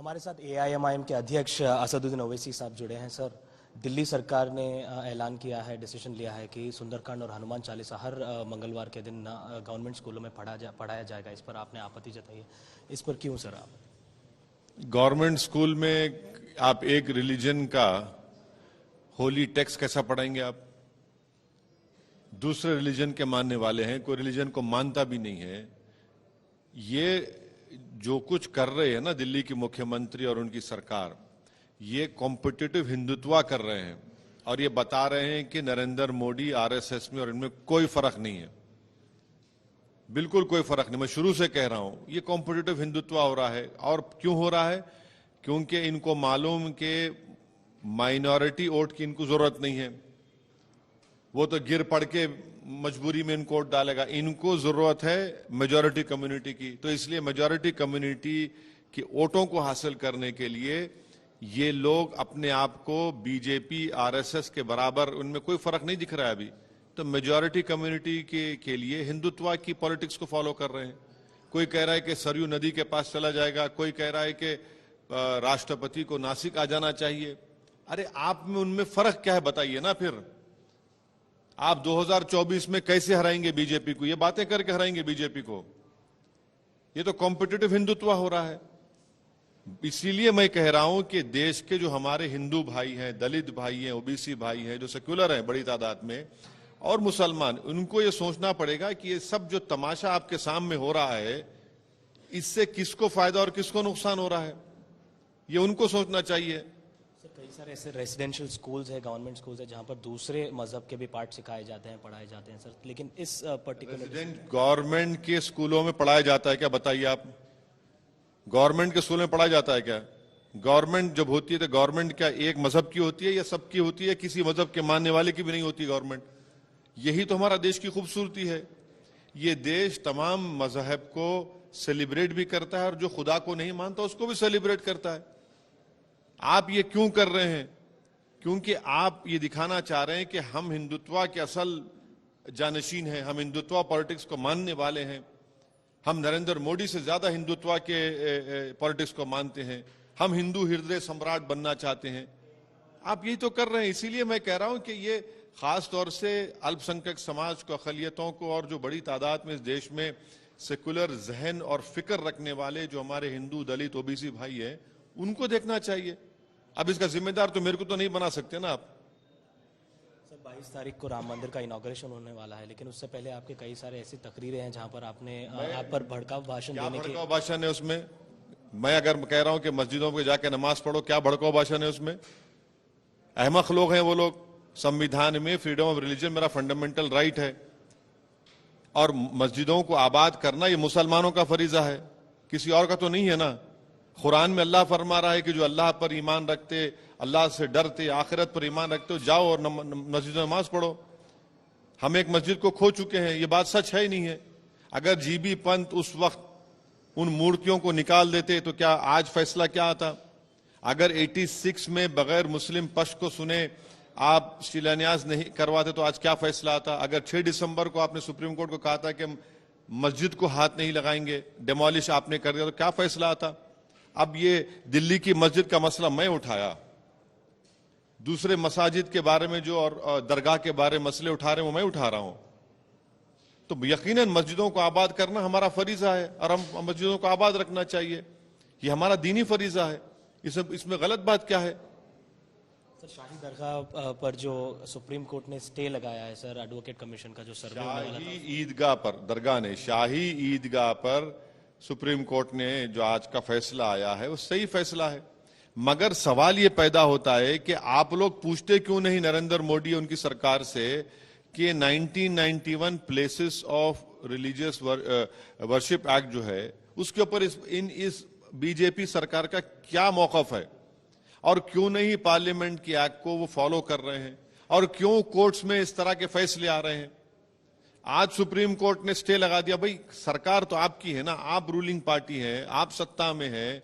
हमारे साथ एआईएमआईएम के अध्यक्ष असदुद्दीन ओवैसी साहब जुड़े हैं। सर, दिल्ली सरकार ने ऐलान किया है, डिसीजन लिया है कि सुंदरकांड और हनुमान चालीसा हर मंगलवार के दिन गवर्नमेंट स्कूलों में पढ़ाया जाएगा। इस पर आपने आपत्ति जताई है, इस पर क्यों सर आप? गवर्नमेंट स्कूल में आप एक रिलीजन का होली टेक्स्ट कैसा पढ़ाएंगे? आप दूसरे रिलीजन के मानने वाले हैं, कोई रिलीजन को मानता भी नहीं है। ये जो कुछ कर रहे हैं ना दिल्ली की मुख्यमंत्री और उनकी सरकार, ये कॉम्पिटिटिव हिंदुत्व कर रहे हैं और ये बता रहे हैं कि नरेंद्र मोदी आरएसएस में और इनमें कोई फर्क नहीं है, बिल्कुल कोई फर्क नहीं। मैं शुरू से कह रहा हूं ये कॉम्पिटिटिव हिंदुत्व हो रहा है। और क्यों हो रहा है? क्योंकि इनको मालूम कि माइनॉरिटी वोट की इनको जरूरत नहीं है, वो तो गिर पड़ के मजबूरी में इनको वोट डालेगा। इनको जरूरत है मेजॉरिटी कम्युनिटी की। तो इसलिए मेजॉरिटी कम्युनिटी की वोटों को हासिल करने के लिए ये लोग अपने आप को बीजेपी आरएसएस के बराबर, उनमें कोई फर्क नहीं दिख रहा है अभी, तो मेजॉरिटी कम्युनिटी के लिए हिंदुत्व की पॉलिटिक्स को फॉलो कर रहे हैं। कोई कह रहा है कि सरयू नदी के पास चला जाएगा, कोई कह रहा है कि राष्ट्रपति को नासिक आ जाना चाहिए। अरे आप में उनमें फर्क क्या है बताइए ना। फिर आप 2024 में कैसे हराएंगे बीजेपी को? ये बातें करके हराएंगे बीजेपी को? ये तो कॉम्पिटिटिव हिंदुत्व हो रहा है। इसीलिए मैं कह रहा हूं कि देश के जो हमारे हिंदू भाई हैं, दलित भाई हैं, ओबीसी भाई हैं, जो सेक्युलर हैं बड़ी तादाद में, और मुसलमान, उनको ये सोचना पड़ेगा कि ये सब जो तमाशा आपके सामने हो रहा है, इससे किसको फायदा और किसको नुकसान हो रहा है, ये उनको सोचना चाहिए। सर, कई सारे ऐसे रेजिडेंशियल स्कूल्स है, गवर्नमेंट स्कूल्स है, जहां पर दूसरे मजहब के भी पार्ट सिखाए जाते हैं, पढ़ाए जाते हैं सर, लेकिन इस पर्टिकुलर गवर्नमेंट के स्कूलों में पढ़ाया जाता है क्या? बताइए आप। गवर्नमेंट के स्कूल में पढ़ाया जाता है क्या? गवर्नमेंट जब होती है तो गवर्नमेंट क्या एक मजहब की होती है या सबकी होती है? किसी मजहब के मानने वाले की भी नहीं होती गवर्नमेंट। यही तो हमारा देश की खूबसूरती है। ये देश तमाम मजहब को सेलिब्रेट भी करता है और जो खुदा को नहीं मानता उसको भी सेलिब्रेट करता है। आप ये क्यों कर रहे हैं? क्योंकि आप ये दिखाना चाह रहे हैं कि हम हिंदुत्व के असल जानशीन हैं, हम हिंदुत्व पॉलिटिक्स को मानने वाले हैं, हम नरेंद्र मोदी से ज्यादा हिंदुत्व के पॉलिटिक्स को मानते हैं, हम हिंदू हृदय सम्राट बनना चाहते हैं। आप यही तो कर रहे हैं। इसीलिए मैं कह रहा हूं कि ये खास तौर से अल्पसंख्यक समाज को, अकलियतों को, और जो बड़ी तादाद में इस देश में सेकुलर जहन और फिक्र रखने वाले जो हमारे हिंदू, दलित, ओबीसी भाई हैं, उनको देखना चाहिए। अब इसका जिम्मेदार तो मेरे को तो नहीं बना सकते ना आप। 22 तारीख को राम मंदिर का इनॉग्रेशन होने वाला है, लेकिन उससे पहले आपके कई सारे ऐसी तकरीरें हैं जहां पर आपने आप पर भड़काऊ भाषण देने की। भड़काऊ भाषण है उसमें? मैं अगर कह रहा हूं कि मस्जिदों में जाके नमाज पढ़ो, क्या भड़काऊ भाषण है उसमें? अहमक लोग हैं वो लोग। संविधान में फ्रीडम ऑफ रिलीजन मेरा फंडामेंटल राइट है, और मस्जिदों को आबाद करना ये मुसलमानों का फरीजा है, किसी और का तो नहीं है ना। कुरान में अल्लाह फरमा रहा है कि जो अल्लाह पर ईमान रखते, अल्लाह से डरते, आखिरत पर ईमान रखते हो, जाओ और मस्जिद में नमाज पढ़ो। हम एक मस्जिद को खो चुके हैं, ये बात सच है ही नहीं है। अगर जीबी पंत उस वक्त उन मूर्तियों को निकाल देते तो क्या आज फैसला क्या आता? अगर 86 में बगैर मुस्लिम पक्ष को सुने आप शिलान्यास नहीं करवाते तो आज क्या फैसला आता? अगर 6 दिसंबर को आपने सुप्रीम कोर्ट को कहा था कि मस्जिद को हाथ नहीं लगाएंगे, डेमोलिश आपने कर दिया, तो क्या फैसला आता? अब ये दिल्ली की मस्जिद का मसला मैं उठाया, दूसरे मसाजिद के बारे में जो और दरगाह के बारे में मसले उठा रहे हैं वो मैं उठा रहा हूं। तो यकीनन मस्जिदों को आबाद करना हमारा फरीजा है और हम मस्जिदों को आबाद रखना चाहिए, ये हमारा दीनी फरीजा है। इसमें गलत बात क्या है? सर, शाही दरगाह पर जो सुप्रीम कोर्ट ने स्टे लगाया है सर, एडवोकेट कमीशन का जो सर्वे होने वाला था, शाही ईदगाह पर, दरगाह ने, शाही ईदगाह पर सुप्रीम कोर्ट ने जो आज का फैसला आया है वो सही फैसला है। मगर सवाल ये पैदा होता है कि आप लोग पूछते क्यों नहीं नरेंद्र मोदी और उनकी सरकार से कि 1991 places of religious worship act जो है उसके ऊपर इस बीजेपी सरकार का क्या मौकफ है, और क्यों नहीं पार्लियामेंट की एक्ट को वो फॉलो कर रहे हैं, और क्यों कोर्ट्स में इस तरह के फैसले आ रहे हैं। आज सुप्रीम कोर्ट ने स्टे लगा दिया। भाई सरकार तो आपकी है ना, आप रूलिंग पार्टी हैं, आप सत्ता में हैं।